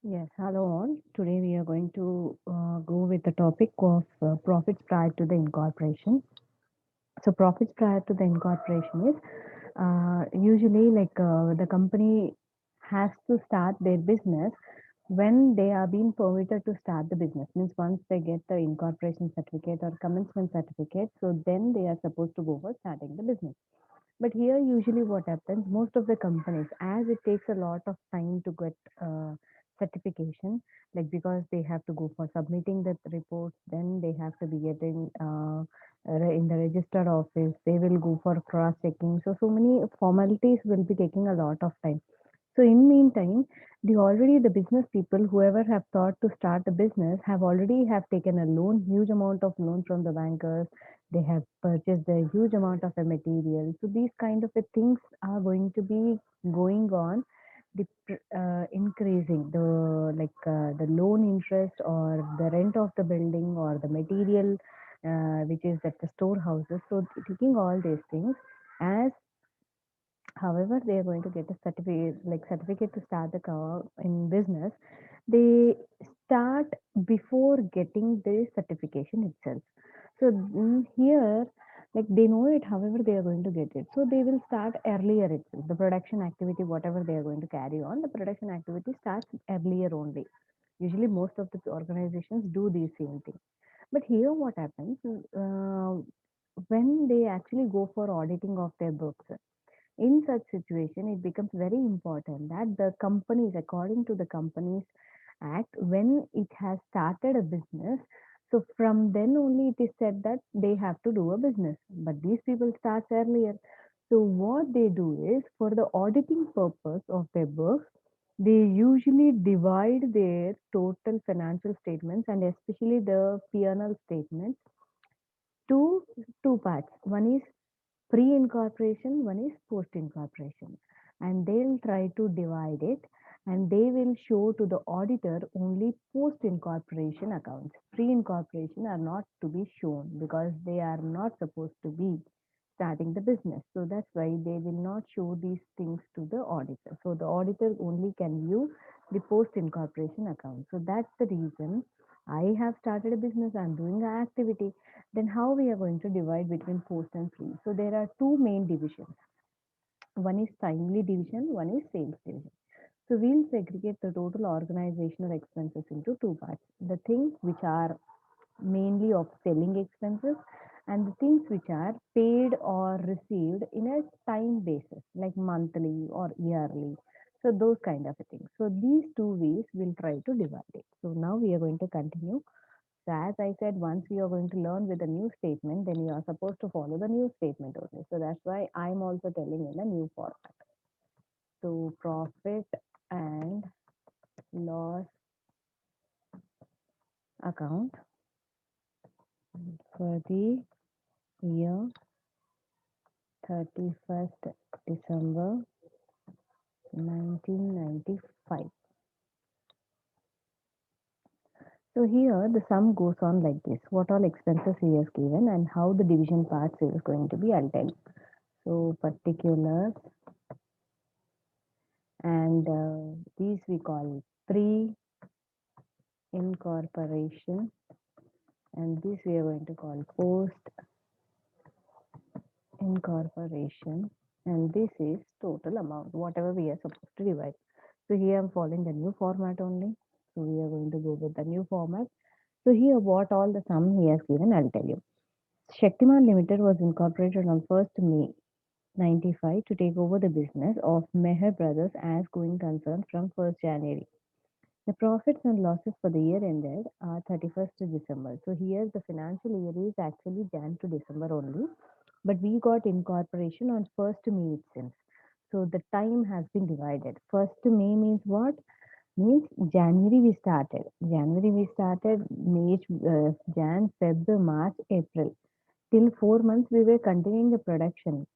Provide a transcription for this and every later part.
Yes, hello all. Today we are going to go with the topic of profits prior to the incorporation. So, profits prior to the incorporation is usually the company has to start their business when they are being permitted to start the business. Means once they get the incorporation certificate or commencement certificate, so then they are supposed to go for starting the business. But here, usually, what happens, most of the companies, as it takes a lot of time to get certification, like because they have to go for submitting the reports, then they have to be getting in the registered office, they will go for cross checking. So many formalities will be taking a lot of time. So in meantime, the business people, whoever have thought to start the business, have already have taken a loan, huge amount of loan from the bankers. They have purchased a huge amount of a material. So these kind of a things are going to be going on, increasing the loan interest or the rent of the building or the material which is at the storehouses. So taking all these things as however they are going to get a certificate to start the car in business, they start before getting the certification itself. So here, like they know it, however they are going to get it. So they will start earlier itself. The production activity, whatever they are going to carry on, the production activity starts earlier only. Usually, most of the organizations do the same thing. But here, what happens when they actually go for auditing of their books? In such situation, it becomes very important that the companies, according to the Companies Act, when it has started a business, so from then only it is said that they have to do a business. But these people start earlier. So what they do is for the auditing purpose of their books, they usually divide their total financial statements and especially the P&L statements to two parts. One is pre-incorporation, one is post-incorporation. And they'll try to divide it and they will show to the auditor only post-incorporation accounts. Pre-incorporation are not to be shown because they are not supposed to be starting the business. So that's why they will not show these things to the auditor. So the auditor only can view the post-incorporation account. So that's the reason I have started a business, I'm doing an activity. Then how we are going to divide between post and pre? So there are two main divisions. One is timely division, one is sales division. So we'll segregate the total organizational expenses into two parts. The things which are mainly of selling expenses and the things which are paid or received in a time basis, like monthly or yearly. So those kind of things. So these two ways we'll try to divide it. So now we are going to continue. So as I said, once you are going to learn with the new statement, then you are supposed to follow the new statement only. So that's why I'm also telling in the new format. So profit and loss account for the year 31st December 1995. So here the sum goes on like this. What all expenses he has given and how the division parts is going to be, I'll tell you. So particulars and these we call pre-incorporation and this we are going to call post-incorporation and this is total amount, whatever we are supposed to divide. So here I'm following the new format only. So we are going to go with the new format. So here what all the sum he has given, I'll tell you. Shaktiman Limited was incorporated on 1st May 95 to take over the business of Meher Brothers as going concern from 1st January. The profits and losses for the year ended 31st December. So here the financial year is actually Jan to December only, but we got incorporation on 1st May itself. So the time has been divided. 1st May means what? Means January we started. January we started, May, Jan, Feb, March, April. Till 4 months we were continuing the production.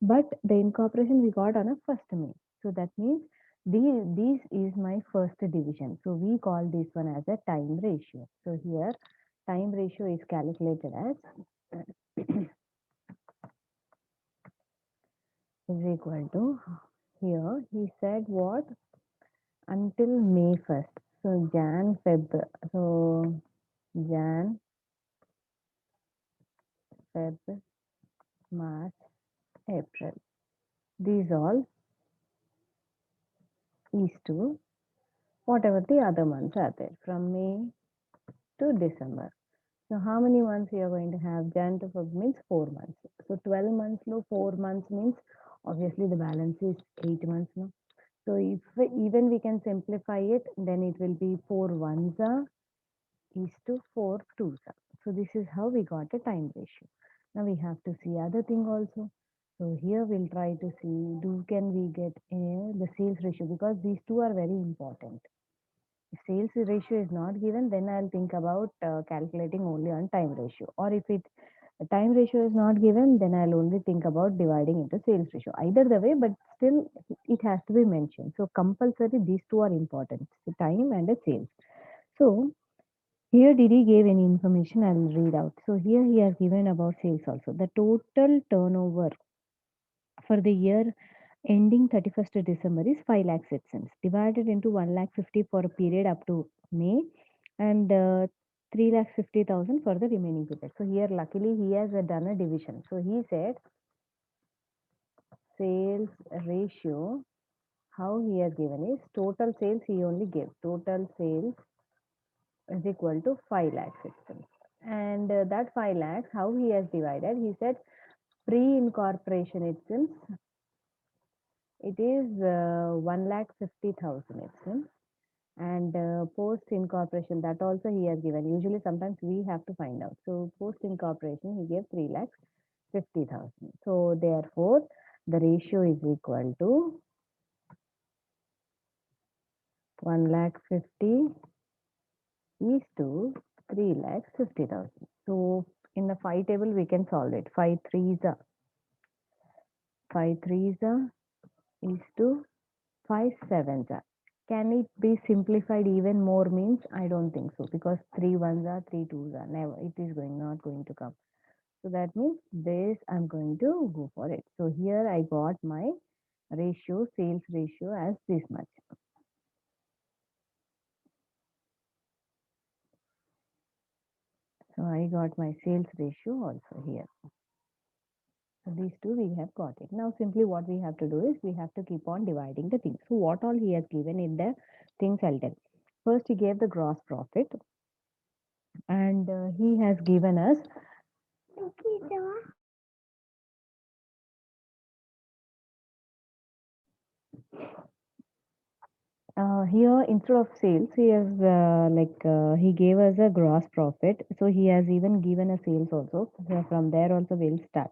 But the incorporation we got on a 1st May. So that means this is my first division. So we call this one as a time ratio. So here time ratio is calculated as is equal to, here he said what, until May 1st. So Jan, Feb. So Jan, Feb, March, April. These all is to whatever the other months are there from May to December. So how many months you are going to have? Jan to Feb means 4 months. So 12 months no 4 months means obviously the balance is 8 months no. So if even we can simplify it, then it will be 4 ones is to 4 twos. So this is how we got a time ratio. Now we have to see other thing also. So here we'll try to see can we get the sales ratio, because these two are very important. If sales ratio is not given, then I'll think about calculating only on time ratio. Or if time ratio is not given, then I'll only think about dividing into sales ratio. Either the way, but still it has to be mentioned. So compulsory, these two are important, the time and the sales. So here Didi gave any information, I'll read out. So here he has given about sales also. The total turnover for the year ending 31st December is 5 lakh 6 cents, divided into 1 lakh 50 for a period up to May, and 3 lakh 50,000 for the remaining period. So here luckily he has done a division. So he said sales ratio, how he has given is total sales, he only gave total sales is equal to 5 lakh 6 cents. And that 5 lakhs, how he has divided, he said pre-incorporation itself, it is 1 lakh 50,000 itself. And post incorporation, that also he has given. Usually sometimes we have to find out. So post incorporation he gave 3 lakhs 50,000. So therefore the ratio is equal to 1 lakh 50 is to 3 lakhs 50,000. So in the 5 table we can solve it. 5 threes are 5 threes are is to 5 sevens are. Can it be simplified even more means? I don't think so, because 3 ones are 3 twos are. Never. It is not going to come. So that means this I'm going to go for it. So here I got my ratio, sales ratio as this much. So I got my sales ratio also here. So these two we have got it. Now simply what we have to do is we have to keep on dividing the things. So what all he has given in the things I'll tell. First he gave the gross profit, and he has given us here instead of sales he has he gave us a gross profit, so he has even given a sales also. So from there also we'll start.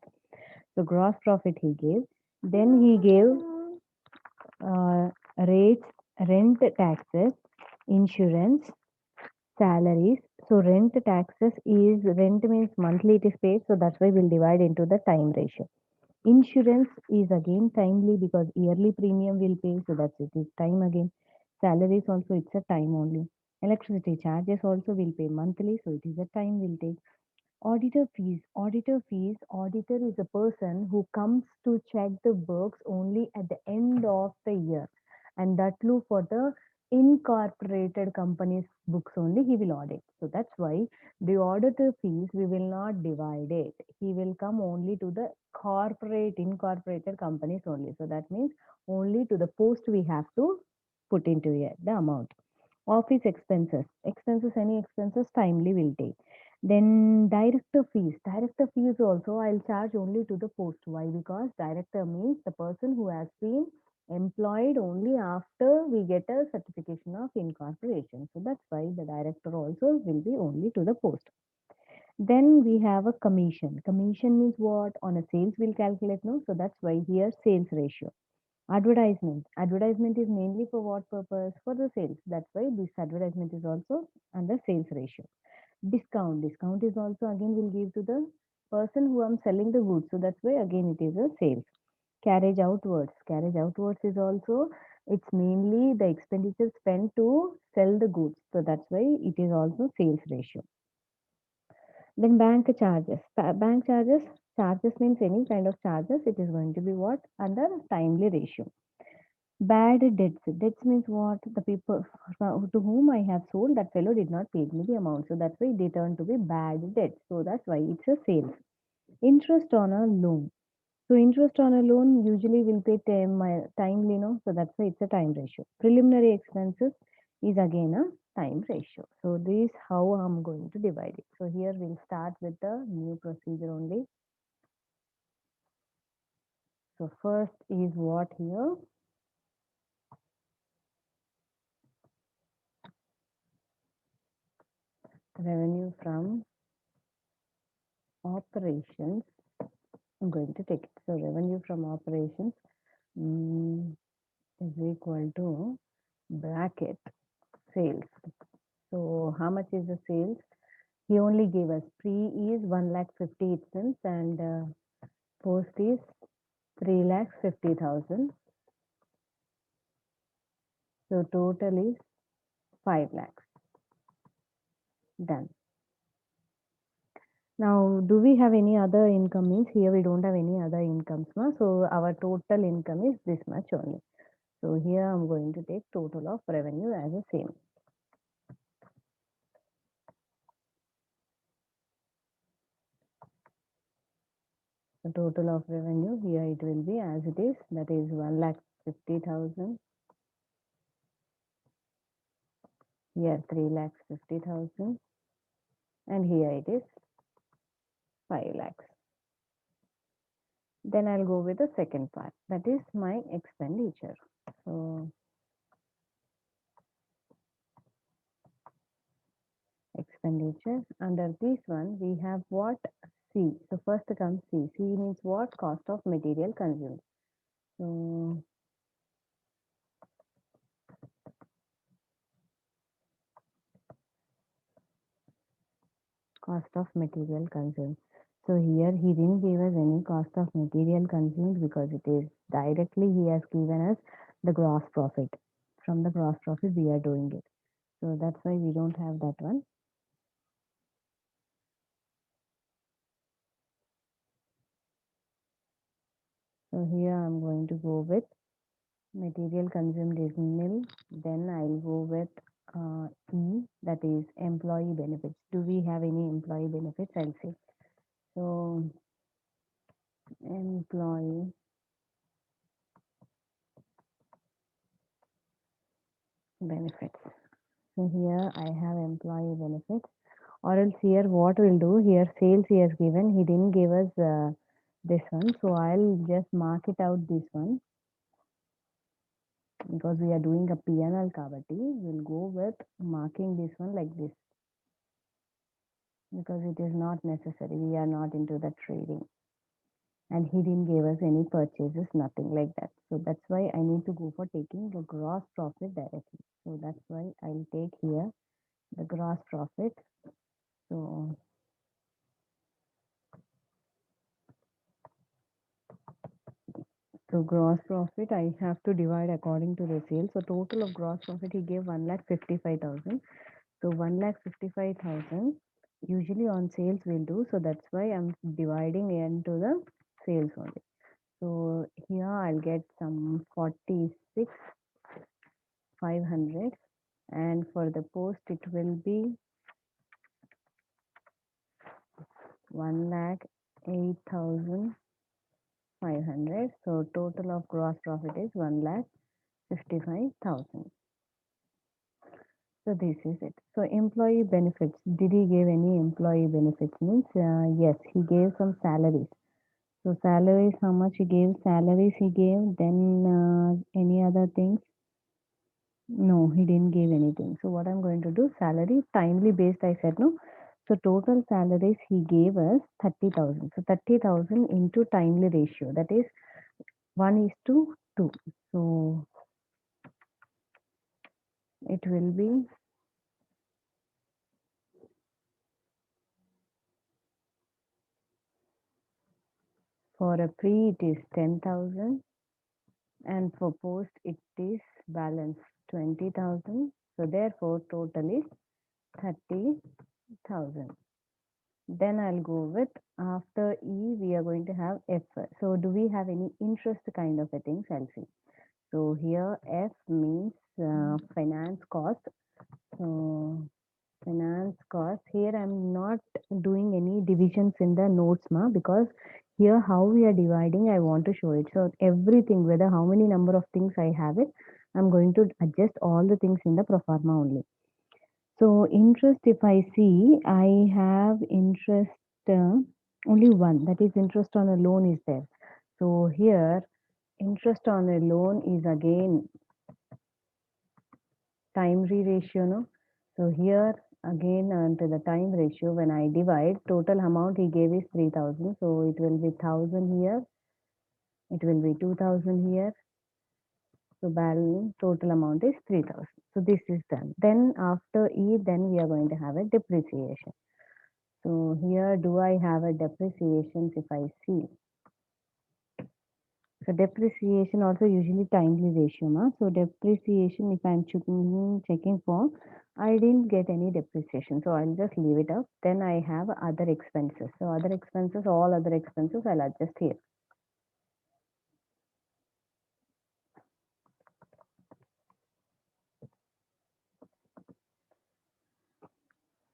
So gross profit he gave, then he gave rates, rent, taxes, insurance, salaries. So rent taxes is, rent means monthly it is paid, so that's why we'll divide into the time ratio. Insurance is again timely because yearly premium will pay, so that's it is time again. Salaries also it's a time only. Electricity charges also will pay monthly, so it is a time will take. Auditor fees. Auditor fees. Auditor is a person who comes to check the books only at the end of the year, and that too for the incorporated companies books only he will audit. So that's why the auditor fees we will not divide it. He will come only to the corporate incorporated companies only. So that means only to the post we have to put into it the amount. Office expenses. Expenses, any expenses timely will take. Then director fees. Director fees also I'll charge only to the post. Why? Because director means the person who has been employed only after we get a certification of incorporation. So that's why the director also will be only to the post. Then we have a commission. Commission means what? On a sales we'll calculate, no? So that's why here sales ratio. Advertisement. Advertisement is mainly for what purpose? For the sales. That's why this advertisement is also under sales ratio. Discount. Discount is also again will give to the person who I'm selling the goods. So that's why again it is a sales. Carriage outwards. Carriage outwards is also, it's mainly the expenditure spent to sell the goods. So that's why it is also sales ratio. Then bank charges. Bank charges. Charges means any kind of charges. It is going to be what? Under timely ratio. Bad debts. Debts means what? The people to whom I have sold, that fellow did not pay me the amount. So that's why they turn to be bad debts. So that's why it's a sales. Interest on a loan. So interest on a loan usually will pay timely, no? So that's why it's a time ratio. Preliminary expenses is again a time ratio. So this is how I'm going to divide it. So here we'll start with the new procedure only. So first is what here? Revenue from operations. I'm going to take it. So revenue from operations is equal to bracket sales. So how much is the sales? He only gave us pre is 1 lakh 50 it cents and post is 3 lakh 50,000. So total is 5 lakhs. Done. Now, do we have any other income? Means here we don't have any other incomes. No? So our total income is this much only. So here I'm going to take total of revenue as the same. The total of revenue here it will be as it is, that is 1,50,000. Here 3,50,000 and here it is 5 lakhs. Then I'll go with the second part, that is my expenditure. So expenditure, under this one we have what? C. So first comes C. C means what? Cost of material consumed. So cost of material consumed. So here he didn't give us any cost of material consumed because it is directly he has given us the gross profit. From the gross profit we are doing it. So that's why we don't have that one. So here I'm going to go with material consumed is nil. Then I'll go with E, that is employee benefits. Do we have any employee benefits? I'll say. So employee benefits. So here I have employee benefits. Or else here what we'll do, here sales he has given, he didn't give us this one. So I'll just mark it out this one because we are doing a P&L kabatti. We'll go with marking this one like this because it is not necessary. We are not into the trading. And he didn't give us any purchases, nothing like that. So that's why I need to go for taking the gross profit directly. So that's why I'll take here the gross profit. So gross profit I have to divide according to the sales. So total of gross profit he gave 1,55,000. So 1,55,000 usually on sales we'll do. So that's why I'm dividing into the sales only. So here I'll get some 46,500 and for the post it will be 1,08,500. So total of gross profit is 1,55,000. So this is it. So employee benefits. Did he give any employee benefits? Means yes, he gave some salaries. So salaries, how much he gave? Salaries he gave. Then any other things? No, he didn't give anything. So what I'm going to do? Salary timely based. I said no. So total salaries he gave us 30,000. So 30,000 into timely ratio. That is 1:2. So it will be for a pre it is 10,000 and for post it is balance 20,000. So therefore total is 30,000. Then I'll go with after E we are going to have F. So do we have any interest kind of a things? I'll see. So here F means finance cost. So finance cost. Here I'm not doing any divisions in the notes, ma, because here how we are dividing, I want to show it. So everything, whether how many number of things I have it, I'm going to adjust all the things in the pro forma only. So interest, if I see, I have interest only one, that is interest on a loan is there. So here interest on a loan is again time ratio, no? So here again to the time ratio, when I divide, total amount he gave is 3000. So it will be 1000 here, it will be 2000 here. So balance total amount is 3000. So this is done. Then after E, then we are going to have a depreciation. So here do I have a depreciation if I see? So depreciation also usually timely ratio, ma. So depreciation, if I'm checking for, I didn't get any depreciation. So I'll just leave it up. Then I have other expenses. So other expenses, all other expenses I'll adjust here.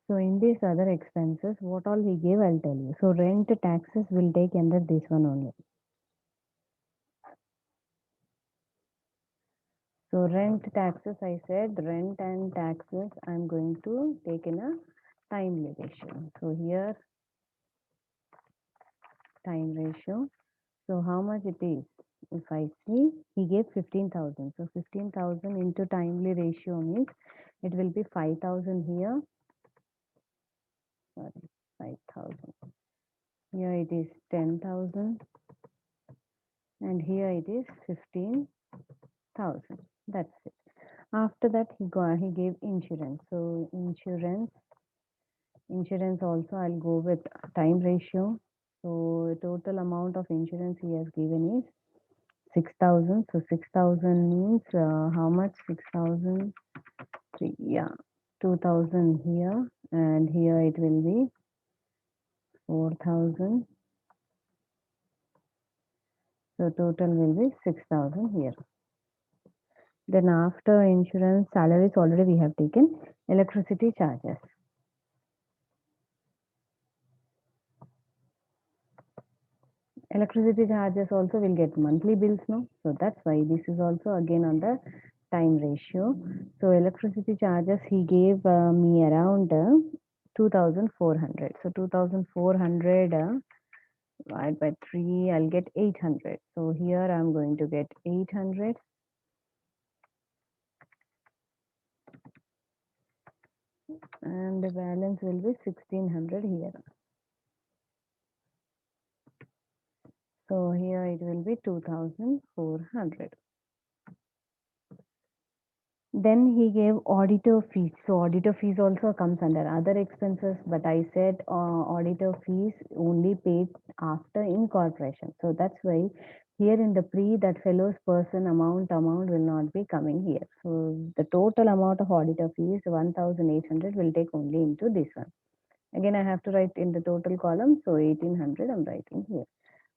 So in these other expenses, what all he gave, I'll tell you. So rent taxes will take under this one only. So rent taxes, I said rent and taxes, I'm going to take in a timely ratio. So here time ratio. So how much it is? If I see, he gave 15,000. So 15,000 into timely ratio means it will be 5,000 here. Sorry, 5,000. Here it is 10,000. And here it is 15,000. That's it. After that, he gave insurance. So insurance also I'll go with time ratio. So total amount of insurance he has given is 6,000. So 6,000 means how much? 6,000, yeah, 2,000 here, and here it will be 4,000. So total will be 6,000 here. Then after insurance, salaries already we have taken. Electricity charges. Electricity charges also will get monthly bills, no? So that's why this is also again on the time ratio. So electricity charges he gave me around 2,400. So 2,400 divide by 3, I'll get 800. So here I'm going to get 800. And the balance will be 1,600 here. So here it will be 2,400. Then he gave auditor fees. So auditor fees also comes under other expenses, but I said auditor fees only paid after incorporation. So that's why here in the pre, that fellows person amount will not be coming here. So the total amount of auditor fees 1,800 will take only into this one. Again, I have to write in the total column. So 1,800 I'm writing here.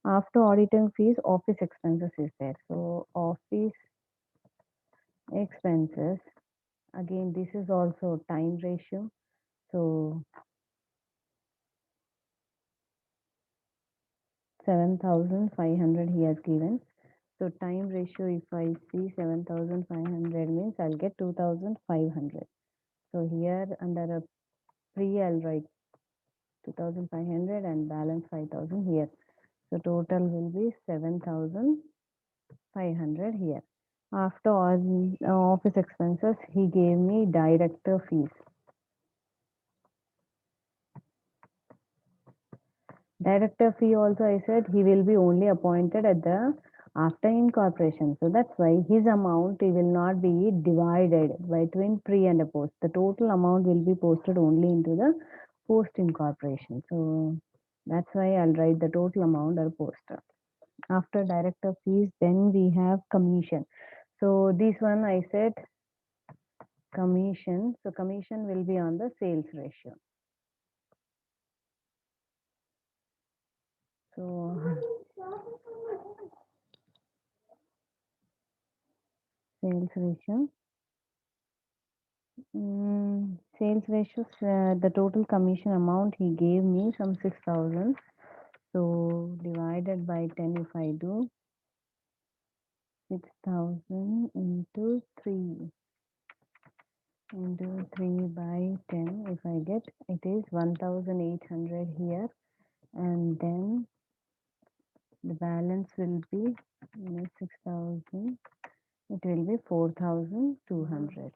After auditing fees, office expenses is there. So office expenses, again, this is also time ratio. So 7,500 he has given. So time ratio, if I see 7,500 means I'll get 2,500. So here under a pre, I'll write 2,500 and balance 5,000 here. So total will be 7,500 here. After all office expenses, he gave me director fees. Director fee also I said he will be only appointed at the after incorporation. So that's why his amount he will not be divided between pre and a post. The total amount will be posted only into the post incorporation. So that's why I'll write the total amount or poster. After director fees, then we have commission. So this one I said commission. So commission will be on the sales ratio. So Sales ratio. Sales ratios, the total commission amount he gave me some 6,000. So divided by 10, if I do 6,000 into 3 by 10, if I get, it is 1,800 here, and then the balance will be 6,000, it will be 4,200.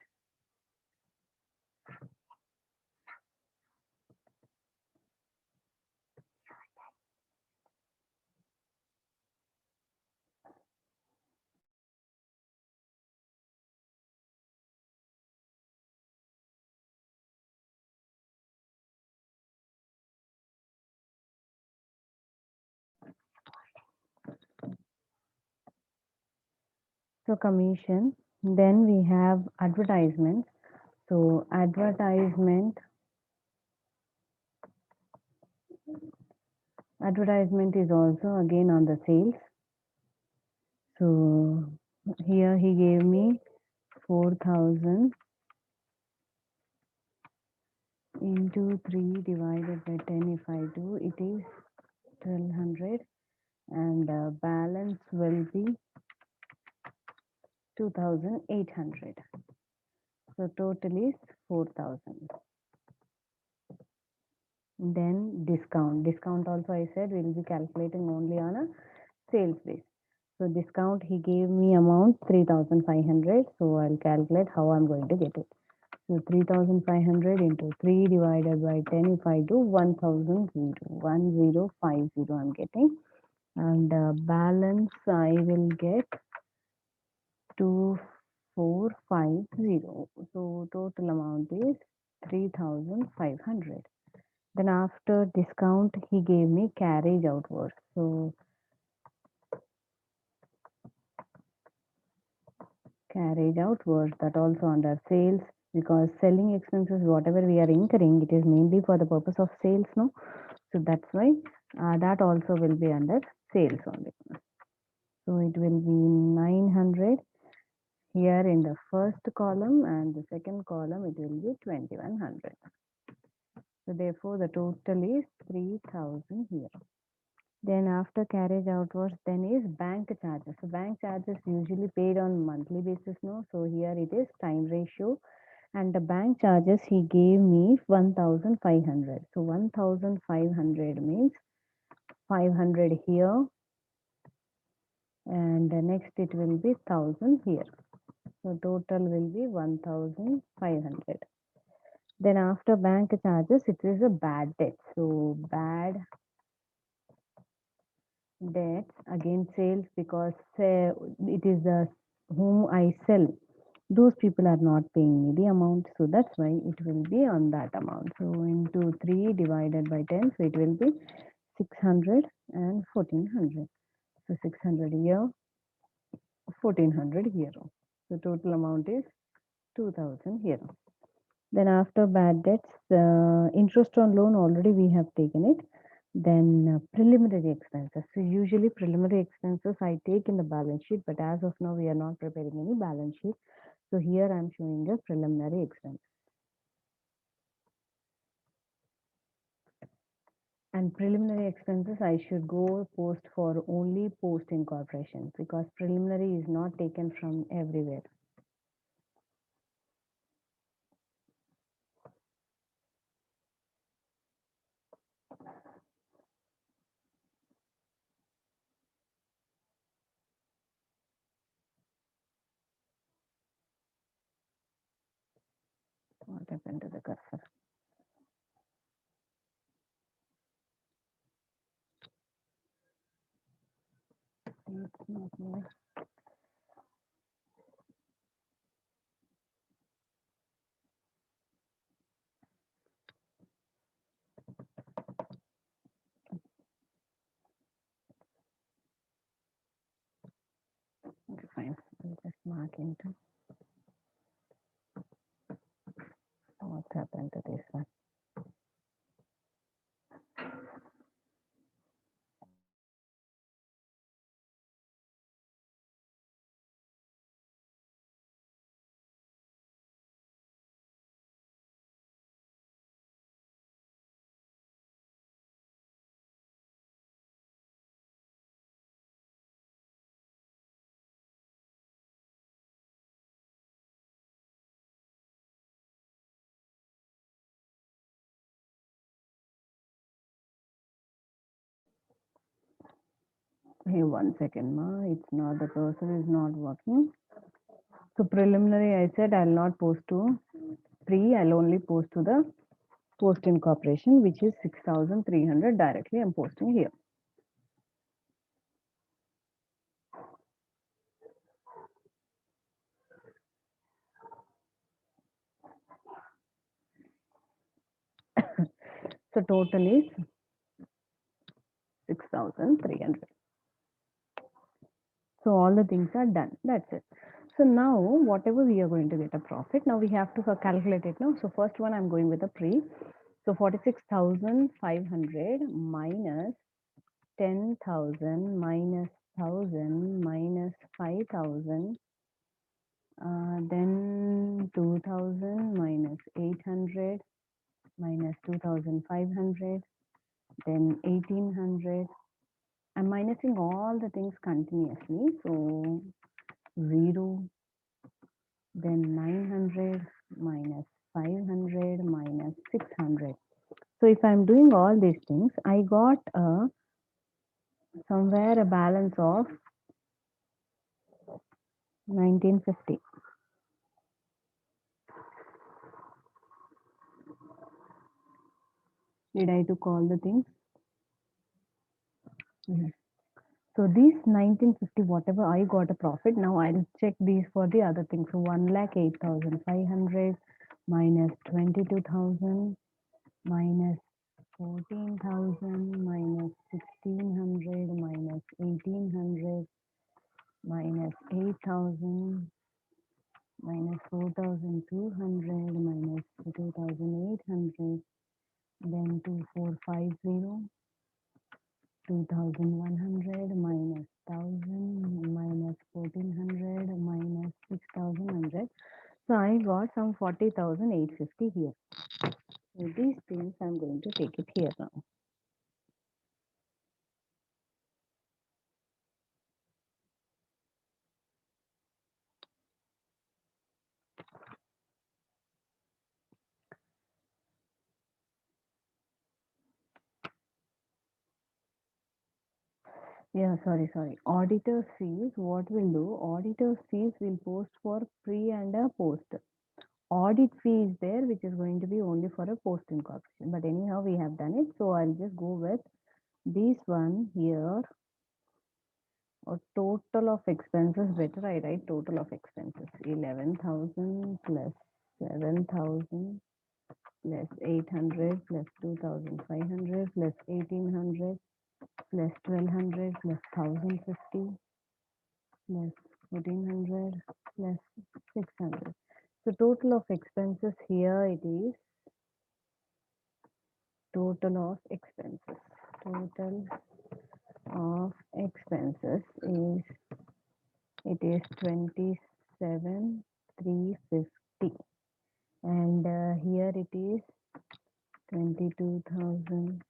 So commission, then we have advertisement. So advertisement is also again on the sales. So here he gave me 4,000 into 3 divided by 10, if I do, it is 1,200, and balance will be 2,800. So total is 4,000. Then discount also I said we'll be calculating only on a sales base. So discount he gave me amount 3,500. So I'll calculate how I'm going to get it. So 3,500 into 3 divided by 10, if I do 1,050 I'm getting, and balance I will get 2,450. So total amount is 3,500. Then after discount he gave me carriage outwards. So carriage outwards, that also under sales, because selling expenses whatever we are incurring, it is mainly for the purpose of sales, no? So that's why that also will be under sales only. So it will be 900 here in the first column, and the second column it will be 2,100. So therefore the total is 3,000 here. Then after carriage outwards, then is bank charges. So bank charges usually paid on monthly basis, no? So here it is time ratio, and the bank charges he gave me 1,500. So 1,500 means 500 here, and next it will be 1,000 here. So total will be 1,500. Then after bank charges, it is a bad debt. So bad debts again sales, because it is the whom I sell, those people are not paying me the amount, so that's why it will be on that amount. So into 3 divided by 10, so it will be 600 and 1,400. So 600 here, 1,400 here. So total amount is 2,000 here. Then after bad debts, interest on loan already we have taken it. Then preliminary expenses. So usually preliminary expenses I take in the balance sheet, but as of now we are not preparing any balance sheet. So here I am showing a preliminary expense. And preliminary expenses I should go post for only post incorporation, because preliminary is not taken from everywhere. What happened to the cursor? It's not moving. Okay, fine. I'll just mark into what happened to this one. Hey, 1 second, ma. It's not, the cursor is not working. So preliminary, I said I'll not post to pre, I'll only post to the post incorporation, which is 6,300 directly. I'm posting here. So total is 6,300. So all the things are done. That's it. So now whatever we are going to get a profit, now we have to calculate it now. So first one I'm going with a pre. So 46,500 minus 10,000 minus 1,000 minus 5,000, then 2,000 minus 800 minus 2,500, then 1,800. I'm minusing all the things continuously. So 0, then 900 minus 500 minus 600. So if I'm doing all these things, I got somewhere a balance of 1950. Did I took all the things? So these 1950, whatever I got a profit, now I'll check these for the other things. So 1,08,500 minus 22,000 minus 14,000 minus 1,600 minus 1,800 minus 8,000 minus 4,200 minus 2,800, then 2,450, 2,100 minus 1,000 minus 1,400 minus 6,100. So I got some 40,850 here. So these things I'm going to take it here now. Yeah, sorry. Auditor fees, what we'll do, auditor fees will post for pre and a post. Audit fee is there, which is going to be only for a post incorporation. But anyhow, we have done it. So I'll just go with this one here. Or total of expenses, better I write total of expenses. 11,000 plus 7,000 plus 800 plus 2,500 plus 1,800 plus 1,200 plus 1,050 plus 1,400 plus 600. So total of expenses here it is total of expenses. Total of expenses is it is 27,350, and here it is 22,000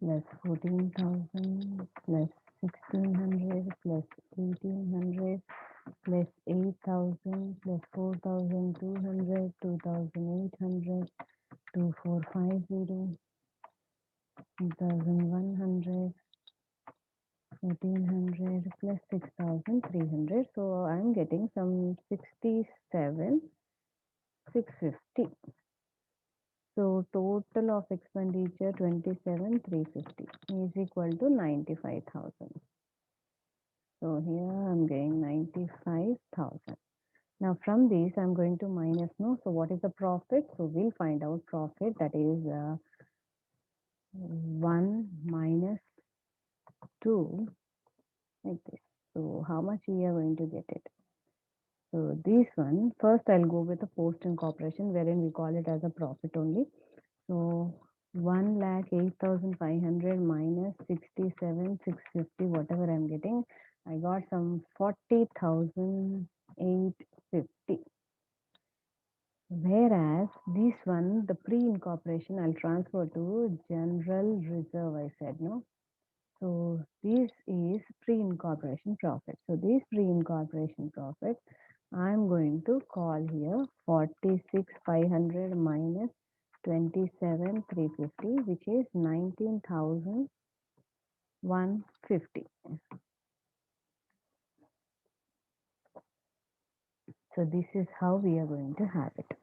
plus 14,000 plus 1,600 plus 1,800 plus 8,000 plus 4,200, 2,800, 2,450, 2,100, 1,400 plus 6,300. So I'm getting some 67,650. So total of expenditure 27,350 is equal to 95,000. So here I'm getting 95,000. Now from this I'm going to minus no. So what is the profit? So we'll find out profit, that is 1 minus 2 like this. So how much we are going to get it? So this one, first I'll go with the post incorporation, wherein we call it as a profit only. So 1,08,500 minus 67,650, whatever I'm getting, I got some 40,850. Whereas this one, the pre-incorporation, I'll transfer to general reserve, I said, no? So this is pre-incorporation profit. So this pre-incorporation profit, I'm going to call here 46,500 minus 27,350, which is 19,000 150. So this is how we are going to have it.